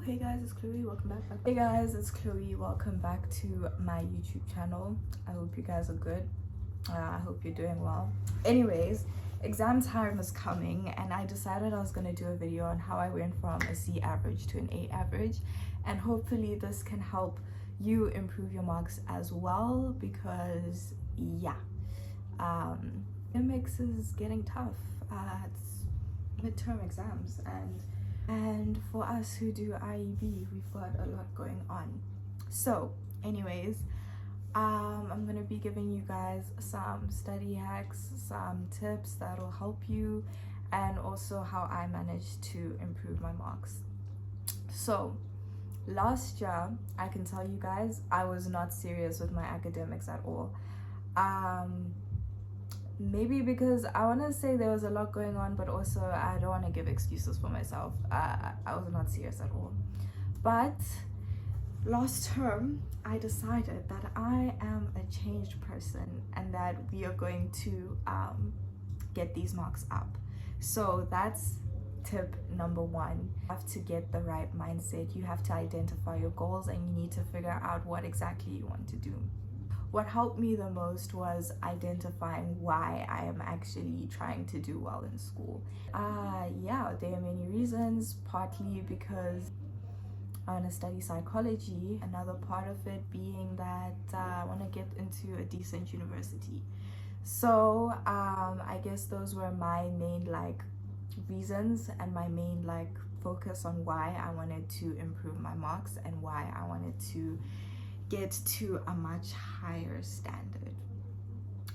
Hey guys, it's Chloe. Welcome back. Hey guys, it's Chloe. Welcome back to my YouTube channel. I hope you guys are good. I hope you're doing well. Anyways, exam time is coming and I decided I was going to do a video on how I went from a C average to an A average, and hopefully this can help you improve your marks as well, because yeah, academics is getting tough. It's midterm exams, and for us who do IEB, we've got a lot going on. So anyways, I'm gonna be giving you guys some study hacks, some tips that'll help you, and also how I managed to improve my marks. So last year, I can tell you guys, I was not serious with my academics at all. Maybe because I want to say there was a lot going on, but also I don't want to give excuses for myself. I was not serious at all. But last term, I decided that I am a changed person and that we are going to get these marks up. So that's tip number one. You have to get the right mindset. You have to identify your goals and you need to figure out what exactly you want to do. What helped me the most was identifying why I am actually trying to do well in school. Yeah, there are many reasons, partly because I want to study psychology, another part of it being that I want to get into a decent university. So I guess those were my main reasons and my main focus on why I wanted to improve my marks and why I wanted to get to a much higher standard.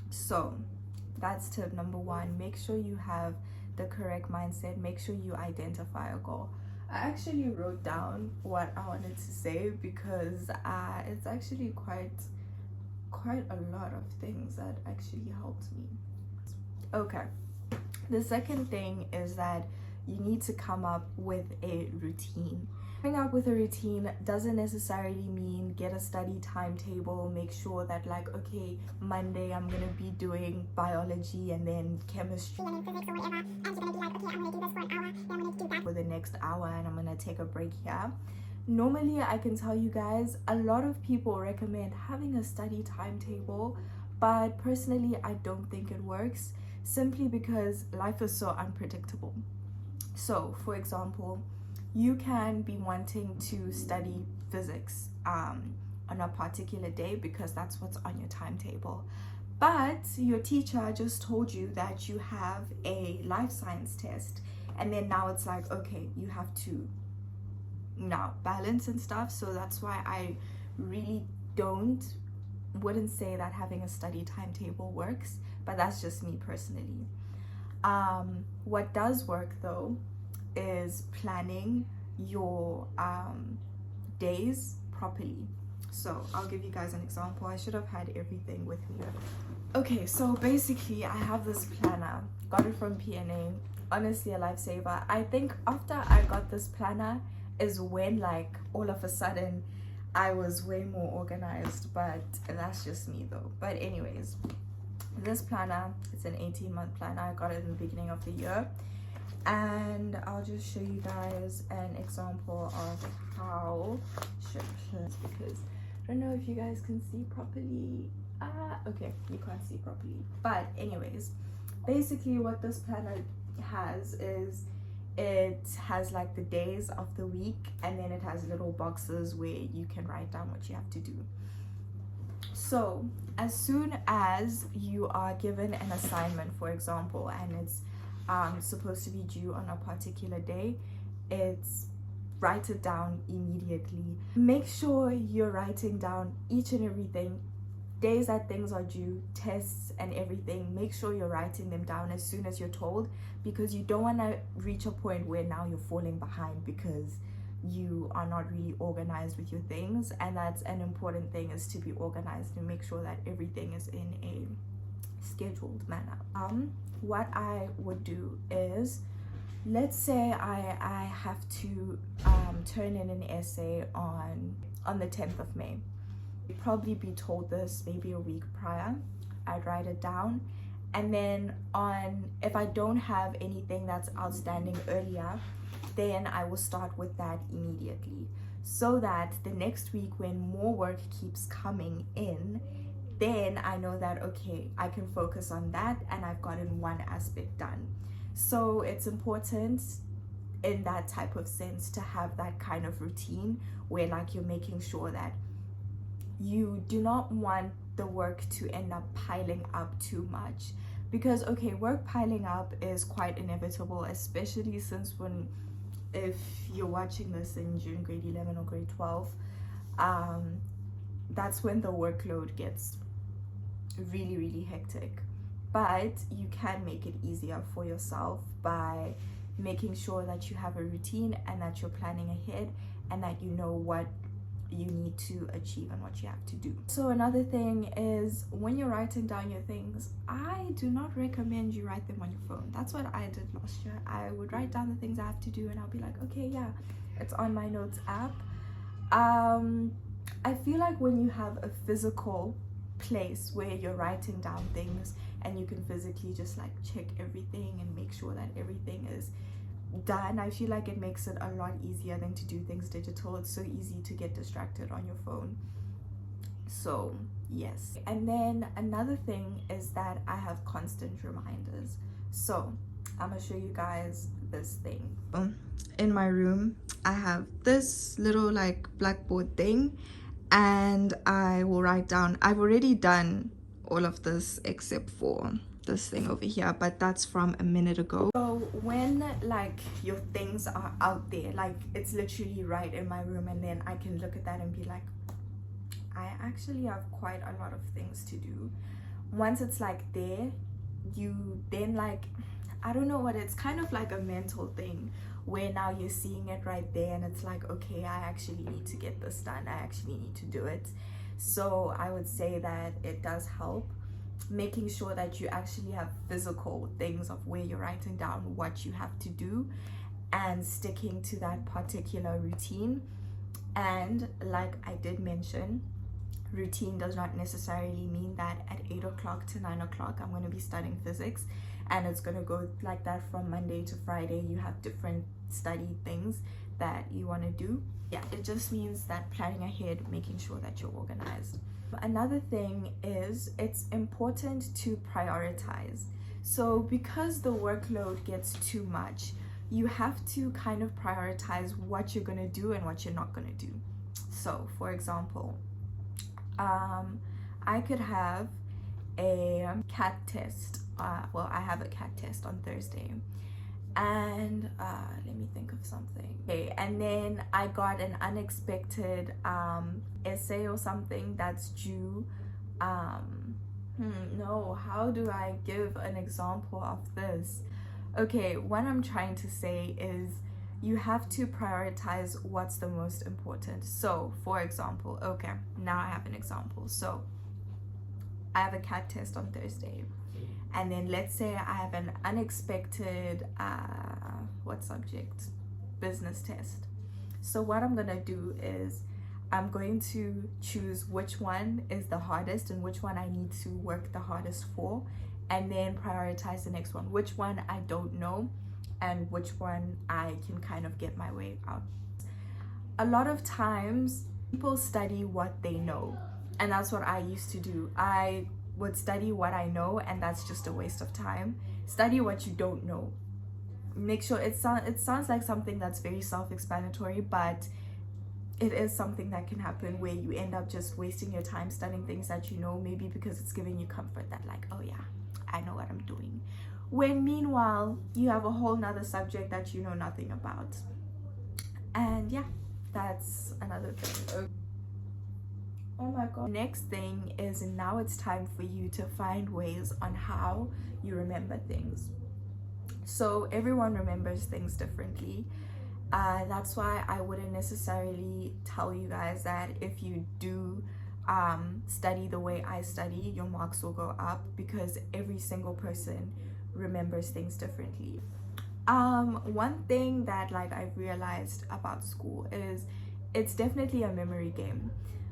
So that's tip number one. Make sure you have the correct mindset. Make sure you identify a goal. I actually wrote down what I wanted to say because it's actually quite a lot of things that actually helped me. Okay, the second thing is that you need to come up with a routine. Coming up with a routine doesn't necessarily mean get a study timetable, make sure that okay, Monday I'm gonna be doing biology and then chemistry and then physics or whatever, and you're gonna be okay, I'm gonna do this for an hour, then I'm gonna do that for the next hour and I'm gonna take a break here. Normally, I can tell you guys, a lot of people recommend having a study timetable, but personally I don't think it works, simply because life is so unpredictable. So for example, you can be wanting to study physics on a particular day because that's what's on your timetable, but your teacher just told you that you have a life science test, and then now it's okay, you have to now balance and stuff. So that's why I really wouldn't say that having a study timetable works, but that's just me personally. What does work though is planning your days properly. So I'll give you guys an example. I should have had everything with me. Okay, so basically I have this planner, got it from PNA, honestly a lifesaver. I think after I got this planner is when all of a sudden I was way more organized, but that's just me though. But anyways, this planner, it's an 18-month planner. I got it in the beginning of the year, and I'll just show you guys an example of how because I don't know if you guys can see properly. Okay, you can't see properly, but anyways, basically what this planner has is it has the days of the week, and then it has little boxes where you can write down what you have to do. So as soon as you are given an assignment, for example, and it's supposed to be due on a particular day, write it down immediately. Make sure you're writing down each and everything, days that things are due, tests and everything. Make sure you're writing them down as soon as you're told, because you don't want to reach a point where now you're falling behind because you are not really organized with your things. And that's an important thing, is to be organized and make sure that everything is in a scheduled manner. What I would do is, let's say I have to turn in an essay on the 10th of May. You'd probably be told this maybe a week prior. I'd write it down, and then if I don't have anything that's outstanding earlier, then I will start with that immediately, so that the next week when more work keeps coming in, then I know that, okay, I can focus on that and I've gotten one aspect done. So it's important in that type of sense to have that kind of routine where like you're making sure that you do not want the work to end up piling up too much, because okay, work piling up is quite inevitable, especially since if you're watching this in June grade 11 or grade 12, that's when the workload gets really, really hectic. But you can make it easier for yourself by making sure that you have a routine and that you're planning ahead and that you know what you need to achieve and what you have to do. So another thing is, when you're writing down your things, I do not recommend you write them on your phone. That's what I did last year. I would write down the things I have to do and I'll be like, okay, yeah, it's on my notes app. I feel like when you have a physical place where you're writing down things and you can physically just like check everything and make sure that everything is done, I feel like it makes it a lot easier than to do things digital. It's so easy to get distracted on your phone. So yes. And then another thing is that I have constant reminders. So I'm gonna show you guys this thing. In my room I have this little like blackboard thing, and I will write down, I've already done all of this except for this thing over here, but that's from a minute ago. So when like your things are out there, like it's literally right in my room, and then I can look at that and be like, I actually have quite a lot of things to do. Once it's like there, you then like, I don't know what, it's kind of like a mental thing where now you're seeing it right there and it's like, okay, I actually need to get this done, I actually need to do it. So I would say that it does help making sure that you actually have physical things of where you're writing down what you have to do and sticking to that particular routine. And like I did mention, routine does not necessarily mean that at 8 o'clock to 9 o'clock I'm going to be studying physics and it's going to go like that from Monday to Friday. You have different study things that you want to do. Yeah, it just means that planning ahead, making sure that you're organized. Another thing is, it's important to prioritize. So because the workload gets too much, you have to kind of prioritize what you're going to do and what you're not going to do. So for example, I could have a CAT test. Well, I have a CAT test on Thursday, and let me think of something. Okay, and then I got an unexpected essay or something that's due. No, how do I give an example of this? Okay, what I'm trying to say is you have to prioritize what's the most important. So for example, okay, now I have an example. So I have a CAT test on Thursday, and then let's say I have an unexpected what subject? Business test. So what I'm gonna do is I'm going to choose which one is the hardest and which one I need to work the hardest for, and then prioritize the next one, which one I don't know and which one I can kind of get my way out. A lot of times people study what they know, and that's what I used to do. I would study what I know, and that's just a waste of time. Study what you don't know. Make sure it sounds like something that's very self-explanatory, but it is something that can happen where you end up just wasting your time studying things that you know, maybe because it's giving you comfort that like, oh yeah, I know what I'm doing, when meanwhile you have a whole nother subject that you know nothing about. And yeah, that's another thing. Oh my god. Next thing is, now it's time for you to find ways on how you remember things. So everyone remembers things differently. That's why I wouldn't necessarily tell you guys that if you do study the way I study, your marks will go up, because every single person remembers things differently. One thing that like I've realized about school is it's definitely a memory game.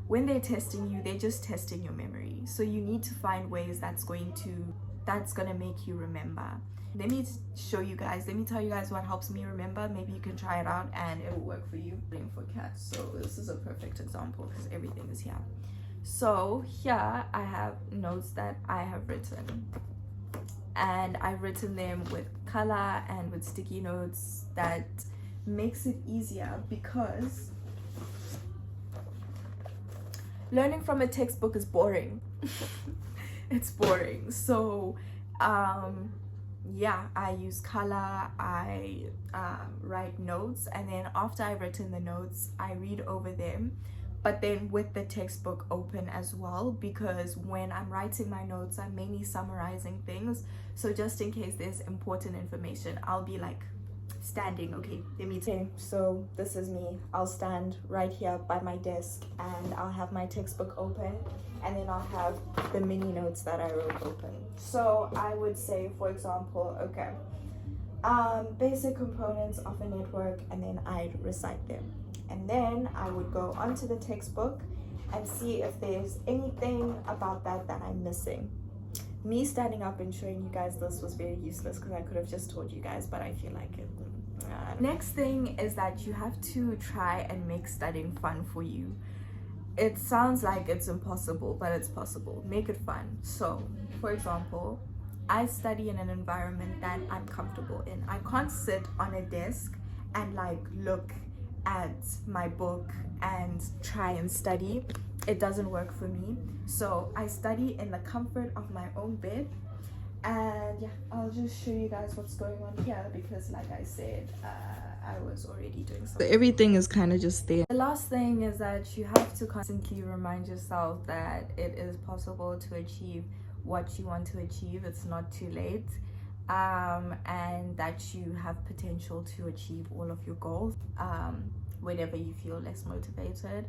When they're testing you, they're just testing your memory. So you need to find ways that's gonna make you remember. let me show you guys, let me tell you guys what helps me remember. Maybe you can try it out and it will work for you. For cats, so this is a perfect example because everything is here. So here I have notes that I have written, and I've written them with color and with sticky notes. That makes it easier because learning from a textbook is boring. It's boring. So yeah, I use color, I write notes, and then after I've written the notes, I read over them, but then with the textbook open as well, because when I'm writing my notes, I'm mainly summarizing things. So just in case there's important information, I'll be like standing. Okay, let me tell you. So this is me. I'll stand right here by my desk and I'll have my textbook open, and then I'll have the mini notes that I wrote open. So I would say, for example, okay, basic components of a network, and then I'd recite them. And then I would go onto the textbook and see if there's anything about that I'm missing. Me standing up and showing you guys this was very useless because I could have just told you guys, but I feel like it. Next thing is that you have to try and make studying fun for you. It sounds like it's impossible, but it's possible. Make it fun. So, for example, I study in an environment that I'm comfortable in. I can't sit on a desk and like look at my book and try and study. It doesn't work for me. So I study in the comfort of my own bed. And yeah, I'll just show you guys what's going on here because like I said, I was already doing something. So everything is kind of just there. The last thing is that you have to constantly remind yourself that it is possible to achieve what you want to achieve. It's not too late. And that you have potential to achieve all of your goals whenever you feel less motivated.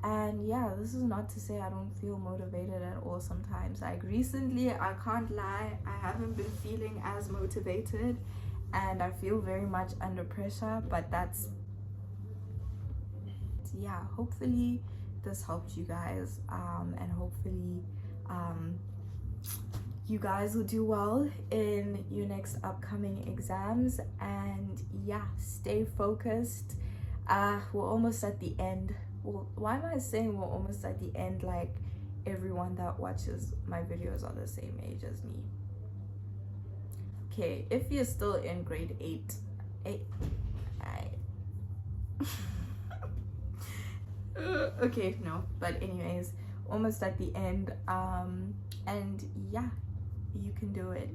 And yeah, this is not to say I don't feel motivated at all sometimes. Like recently, I can't lie, I haven't been feeling as motivated and I feel very much under pressure, but that's, yeah, hopefully this helped you guys, and hopefully you guys will do well in your next upcoming exams. And yeah, stay focused. We're almost at the end. Well, why am I saying we're almost at the end like everyone that watches my videos are the same age as me? Okay, if you're still in grade 8, okay, no, but anyways, almost at the end. And yeah, you can do it.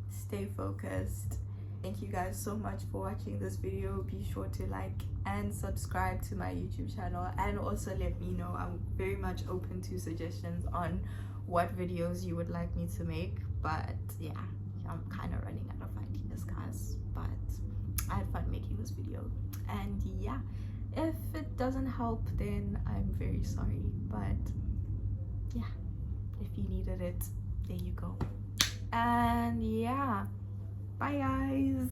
Stay focused. Thank you guys so much for watching this video. Be sure to like and subscribe to my YouTube channel, and also let me know. I'm very much open to suggestions on what videos you would like me to make. But yeah, I'm kind of running out of ideas, guys, but I had fun making this video. And yeah, if it doesn't help, then I'm very sorry, but yeah, if you needed it, there you go. And yeah, bye guys.